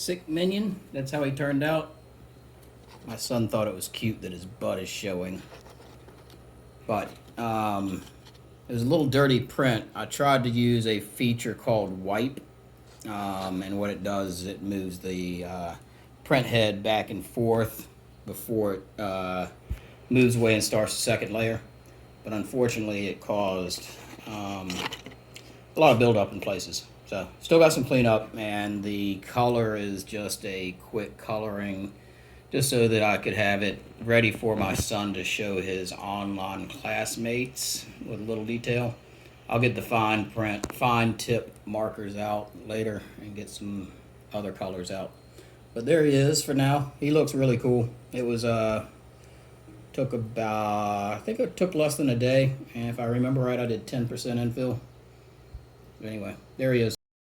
sick Minion. That's how he turned out. My son thought it was cute that his butt is showing. But it was a little dirty print. I tried to use a feature called wipe. And what it does is it moves the print head back and forth before it moves away and starts the second layer. But unfortunately it caused a lot of buildup in places. So still got some cleanup, and the color is just a quick coloring just so that I could have it ready for my son to show his online classmates with a little detail. I'll get the fine tip markers out later and get some other colors out. But there he is for now. He looks really cool. It was took about, I think it took less than a day, and if I remember right, I did 10% infill. Anyway, there he is.